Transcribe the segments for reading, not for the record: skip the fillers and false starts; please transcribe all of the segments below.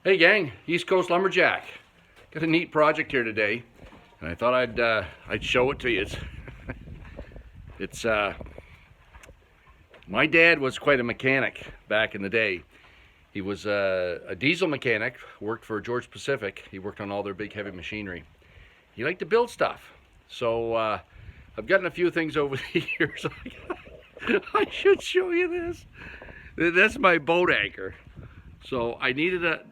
Hey gang, East Coast Lumberjack. Got a neat project here today, and I thought I'd show it to you. It's my dad was quite a mechanic back in the day. He was a diesel mechanic, worked for Georgia Pacific. He worked on all their big heavy machinery. He liked to build stuff, so I've gotten a few things over the years. I should show you this. That's my boat anchor. So I needed a.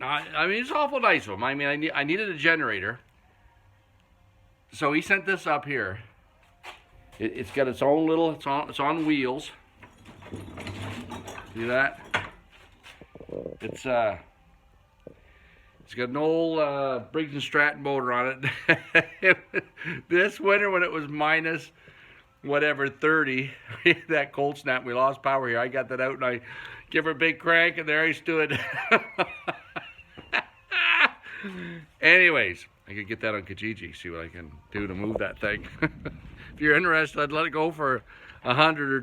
I mean, it's awful nice of him. I mean, I needed a generator. So he sent this up here. It's got its own little. It's on wheels. See that? It's got an old Briggs and Stratton motor on it. This winter when it was minus whatever 30, that cold snap, we lost power here. I got that out and I give her a big crank and there I stood. Anyways, I could get that on Kijiji, see what I can do to move that thing. If you're interested, I'd let it go for $100 or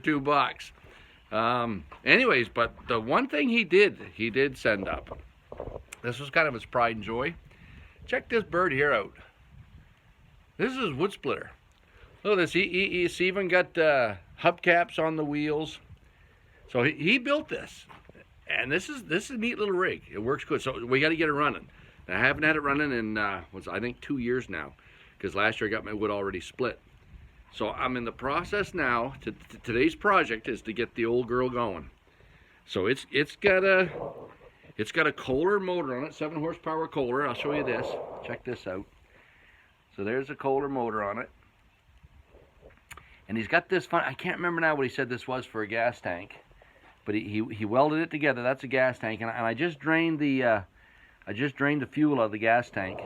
$2. Anyways, but the one thing he did send up. This was kind of his pride and joy. Check this bird here out. This is his wood splitter. Look at this. He's even got hubcaps on the wheels. So he built this, and this is a neat little rig. It works good. So we got to get it running. And I haven't had it running in I think 2 years now, because last year I got my wood already split. So I'm in the process now. Today's project is to get the old girl going. So it's got a Kohler motor on it, 7 horsepower Kohler. I'll show you this. Check this out. So there's a Kohler motor on it. And he's got this fun, I can't remember now what he said this was for a gas tank. But he welded it together. That's a gas tank. And I just drained the fuel out of the gas tank,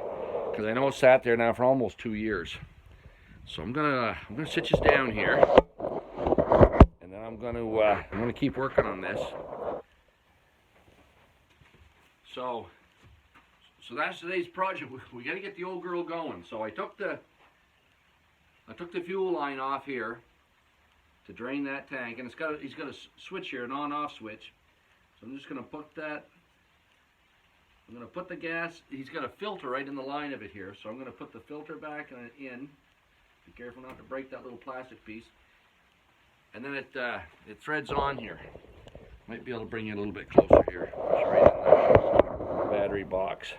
because I know it sat there now for almost 2 years. So I'm gonna sit you down here, and then I'm gonna keep working on this. So that's today's project. We got to get the old girl going. So I took the fuel line off here to drain that tank, and he's got a switch here, an on-off switch. So I'm just gonna put that. I'm gonna put the gas. He's got a filter right in the line of it here, so I'm gonna put the filter back in. Be careful not to break that little plastic piece. And then it threads on here. Might be able to bring you a little bit closer here. It's right in the battery box.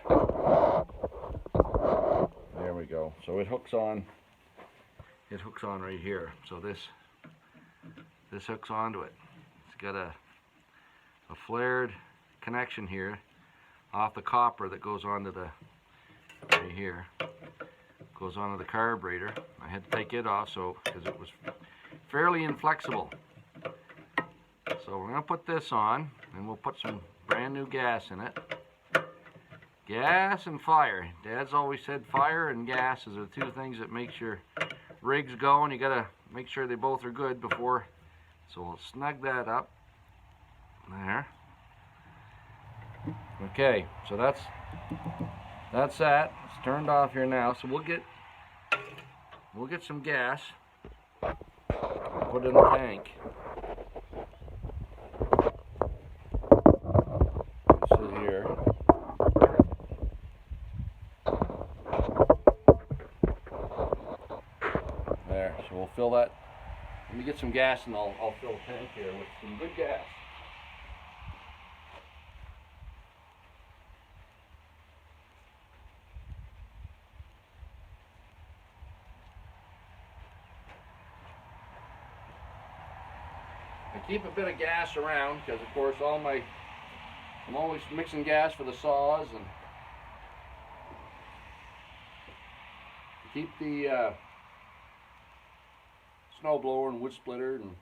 There we go. So it hooks on. It hooks on right here. So this hooks onto it. It's got a flared connection here off the copper that goes onto the right here. Goes onto the carburetor. I had to take it off because it was fairly inflexible. So we're gonna put this on, and we'll put some brand new gas in it. Gas and fire. Dad's always said fire and gas is the two things that makes your rigs go, and you gotta make sure they both are good before. So we'll snug that up there. Okay, so that's that. It's turned off here now. So we'll get some gas. Put it in the tank. This is here. There. So we'll fill that. Let me get some gas, and I'll fill the tank here with some good gas. I keep a bit of gas around because, of course, I'm always mixing gas for the saws, and to keep the snow blower and wood splitter and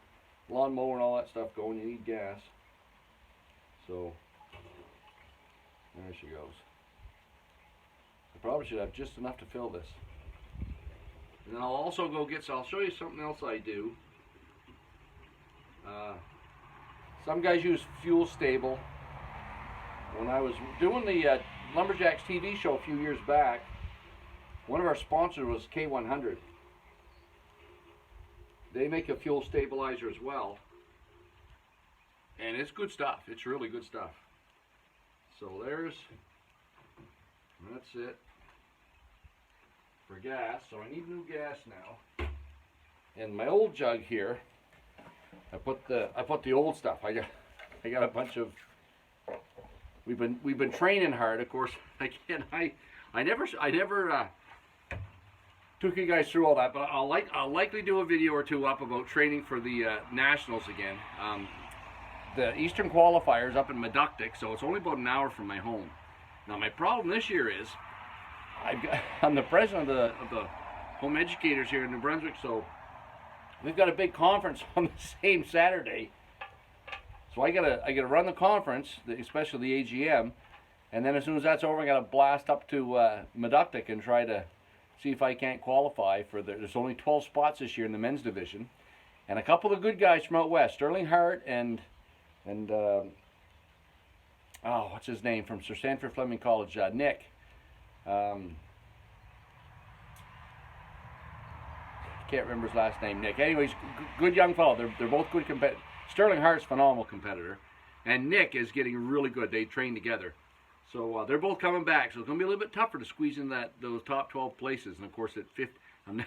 lawn mower and all that stuff going, you need gas. So there she goes. I probably should have just enough to fill this. And then I'll also go I'll show you something else I do. Some guys use fuel stable. When I was doing the Lumberjacks TV show a few years back, one of our sponsors was K100. They make a fuel stabilizer as well. And it's good stuff. It's really good stuff. So So that's it for gas. So I need new gas now. And my old jug here, I put the old stuff. I got a bunch of. We've been training hard, of course. I never took you guys through all that, but I'll likely do a video or two up about training for the nationals again. The Eastern qualifiers up in Meductic, so it's only about an hour from my home. Now my problem this year is I'm the president of the home educators here in New Brunswick, so we've got a big conference on the same Saturday. So I gotta run the conference, especially the AGM, and then as soon as that's over, I gotta blast up to Meductic and try to see if I can't qualify for there's only 12 spots this year in the men's division, and a couple of good guys from out west, Sterling Hart and what's his name from Sir Sanford Fleming College, Nick. Can't remember his last name, Nick. Anyways, good young fellow. They're both good competitors. Sterling Hart's a phenomenal competitor, and Nick is getting really good. They train together, so they're both coming back. So it's going to be a little bit tougher to squeeze in those top 12 places. And of course,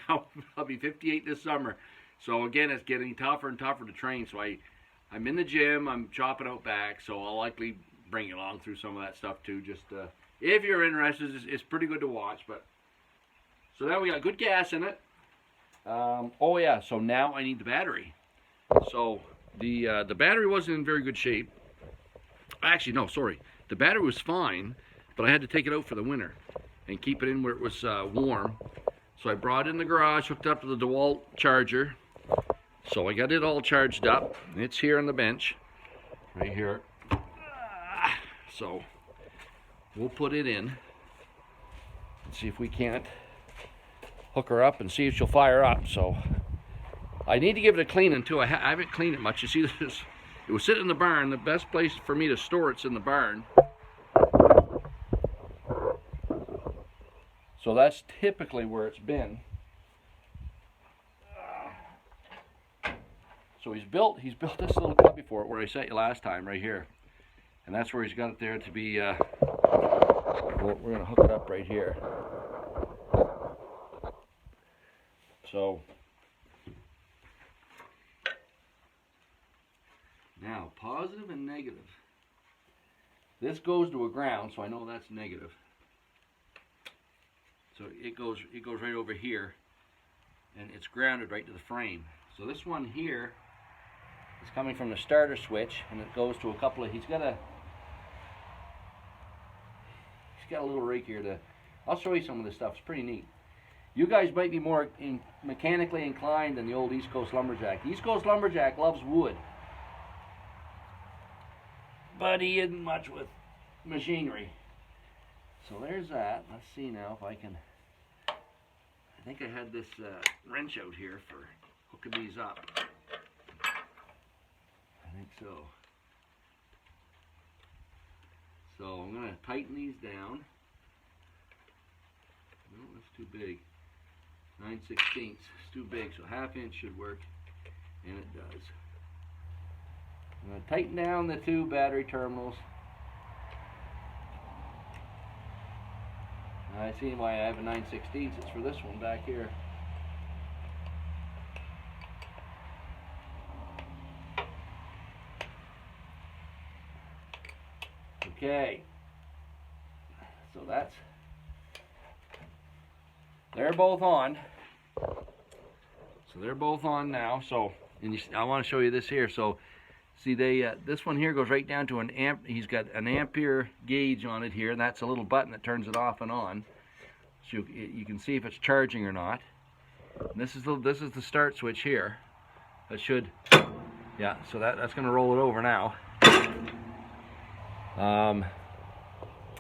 I'll be 58 this summer. So again, it's getting tougher and tougher to train. So I'm in the gym. I'm chopping out back. So I'll likely bring you along through some of that stuff too. Just if you're interested, it's pretty good to watch. But so now we got good gas in it. Oh yeah. So now I need the battery. So the battery wasn't in very good shape. Actually, no, sorry. The battery was fine, but I had to take it out for the winter and keep it in where it was warm. So I brought it in the garage, hooked up to the DeWalt charger. So I got it all charged up. It's here on the bench, right here. So we'll put it in and see if we can't hook her up and see if she'll fire up. So I need to give it a cleaning too. I haven't cleaned it much. You see this? It was sitting in the barn. The best place for me to store it's in the barn. So that's typically where it's been. So he's built this little cubby for it where I sent you last time, right here. And that's where he's got it there to be, we're going to hook it up right here. So now, positive and negative. This goes to a ground, so I know that's negative. So it goes right over here, and it's grounded right to the frame. So this one here is coming from the starter switch, and it goes to a couple of. He's got a little rake here I'll show you some of this stuff. It's pretty neat. You guys might be more mechanically inclined than the old East Coast Lumberjack. The East Coast Lumberjack loves wood, but he isn't much with machinery. So there's that. Let's see now if I can. I think I had this wrench out here for hooking these up. I think so. So I'm going to tighten these down. No, that's too big. 9/16. It's too big, so 1/2 inch should work, and it does. I'm going to tighten down the 2 battery terminals. I see why I have a 9/16. It's for this one back here. Okay. So they're both on. So they're both on now. So, and I want to show you this here. So, see, this one here goes right down to an amp. He's got an ampere gauge on it here, and that's a little button that turns it off and on. So you can see if it's charging or not. And this is the start switch here. That should, yeah. So that's going to roll it over now.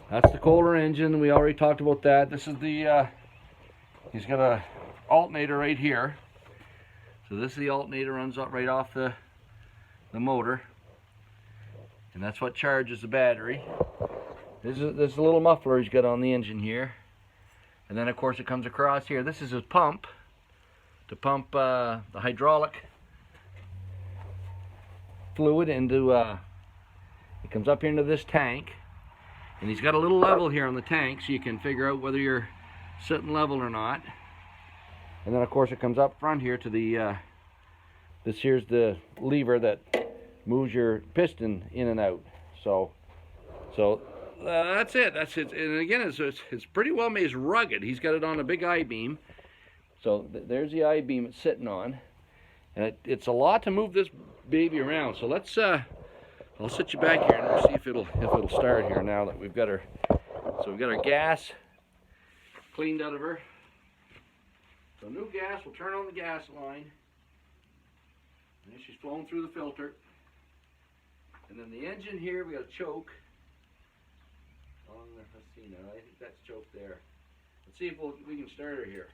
That's the Kohler engine. We already talked about that. This is the. He's got a alternator right here. So this is the alternator, runs up right off the motor, and that's what charges the battery. This is a little muffler he's got on the engine here, and then of course it comes across here. This is his pump to pump the hydraulic fluid into. It comes up here into this tank, And he's got a little level here on the tank, so you can figure out whether you're sitting level or not. And then of course it comes up front here to the, this here's the lever that moves your piston in and out. So that's it. That's it. And again, it's pretty well made. It's rugged. He's got it on a big I-beam. So there's the I-beam it's sitting on, and it's a lot to move this baby around. So let's I'll sit you back here and we'll see if it'll start here now that we've got her. So we've got our gas cleaned out of her. So new gas. We'll turn on the gas line. And she's flowing through the filter. And then the engine here, we got a choke. Let's see now. I think that's choked there. Let's see if we can start her here.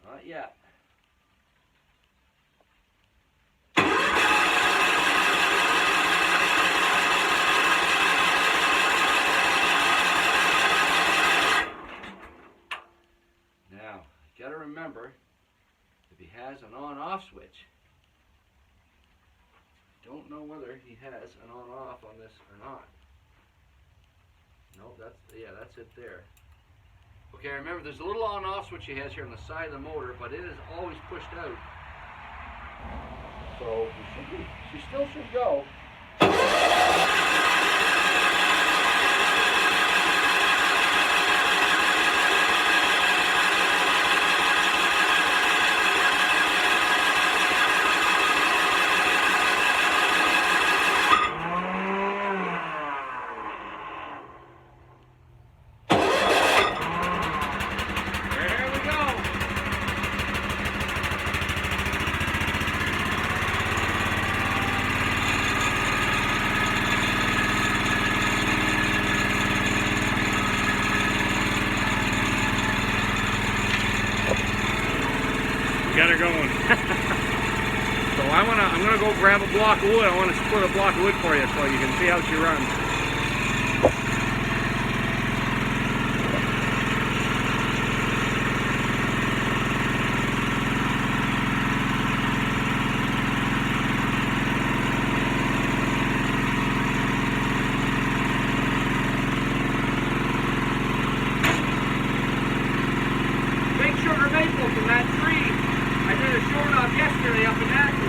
Not yet. Remember, if he has an on-off switch, don't know whether he has an on-off on this or not. No, that's it there. Okay, remember there's a little on-off switch he has here on the side of the motor, but it is always pushed out. So she still should go. Got her going. So I'm gonna go grab a block of wood. I want to split a block of wood for you so you can see how she runs. Big sugar maple from that tree. I did a short off yesterday up in Nashville.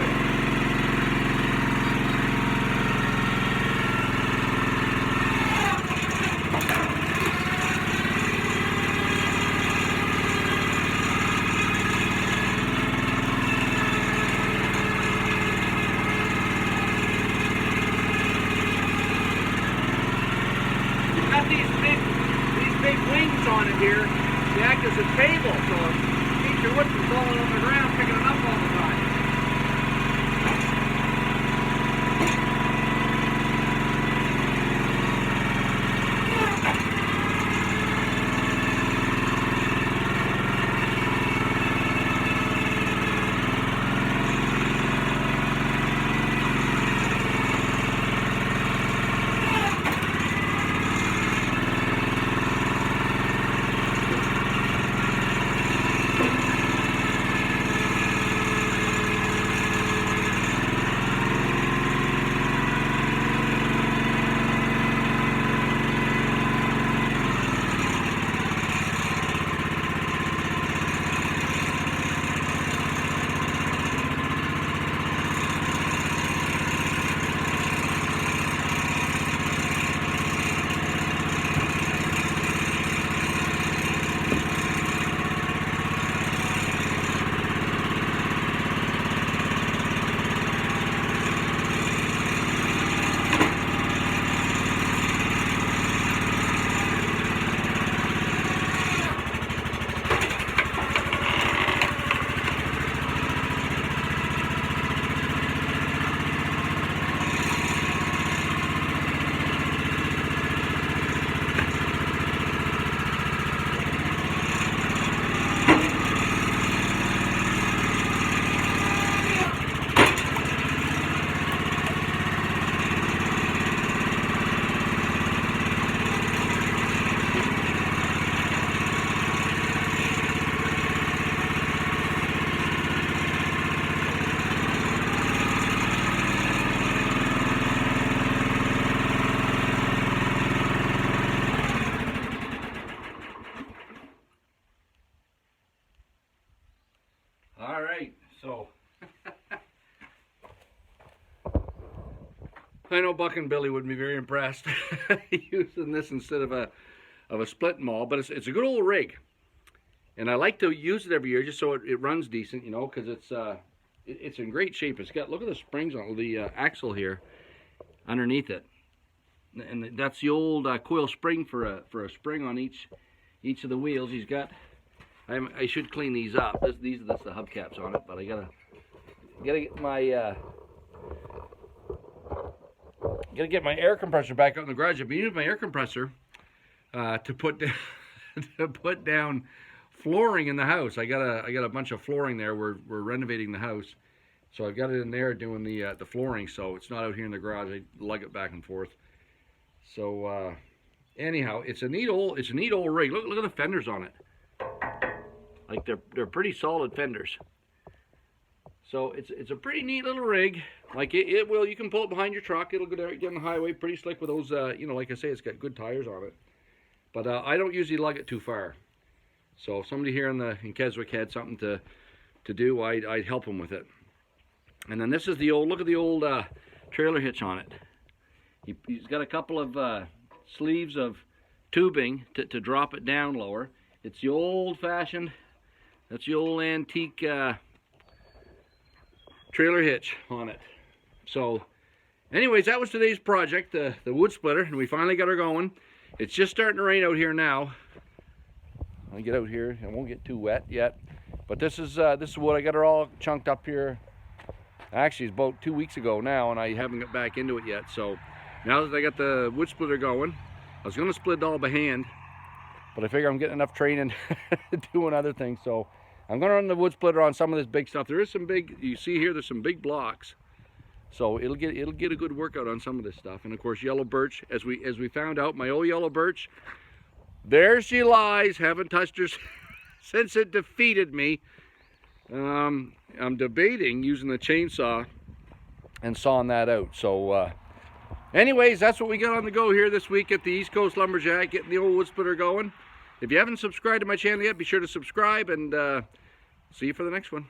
You've got these big wings on it here. They act as a table, so your wood from falling on the ground, picking it up all the time. I know Buck and Billy would be very impressed using this instead of a split maul, but it's a good old rig, and I like to use it every year just so it runs decent, you know, because it's in great shape. It's got, look at the springs on the axle here underneath it, and that's the old coil spring for a spring on each of the wheels. He's got. I should clean these up. That's the hubcaps on it, but I gotta get my air compressor back out in the garage. I've been using my air compressor to put down to put down flooring in the house. I got a bunch of flooring there. We're renovating the house, so I've got it in there doing the flooring. So it's not out here in the garage. I lug it back and forth. So anyhow, it's a neat old rig. Look at the fenders on it. Like they're pretty solid fenders. So it's a pretty neat little rig. Like it will, you can pull it behind your truck. It'll go there, get on the highway pretty slick with those, you know, like I say, it's got good tires on it. But I don't usually lug it too far. So if somebody here in Keswick had something to do, I'd help them with it. And then this is the old, look at the old trailer hitch on it. He's got a couple of sleeves of tubing to drop it down lower. It's the old-fashioned, that's the old antique trailer hitch on it. So anyways, that was today's project, the wood splitter, and we finally got her going. It's just starting to rain out here now. I'll get out here. It won't get too wet yet, but this is wood. I got her all chunked up here. Actually, it's about 2 weeks ago now, and I haven't got back into it yet. So now that I got the wood splitter going, I was going to split it all by hand, but I figure I'm getting enough training doing other things. So I'm going to run the wood splitter on some of this big stuff. There is some big, you see here, there's some big blocks. So it'll get a good workout on some of this stuff. And of course, yellow birch, as we found out, my old yellow birch, there she lies. Haven't touched her since it defeated me. I'm debating using the chainsaw and sawing that out. So anyways, that's what we got on the go here this week at the East Coast Lumberjack, getting the old wood splitter going. If you haven't subscribed to my channel yet, be sure to subscribe, and see you for the next one.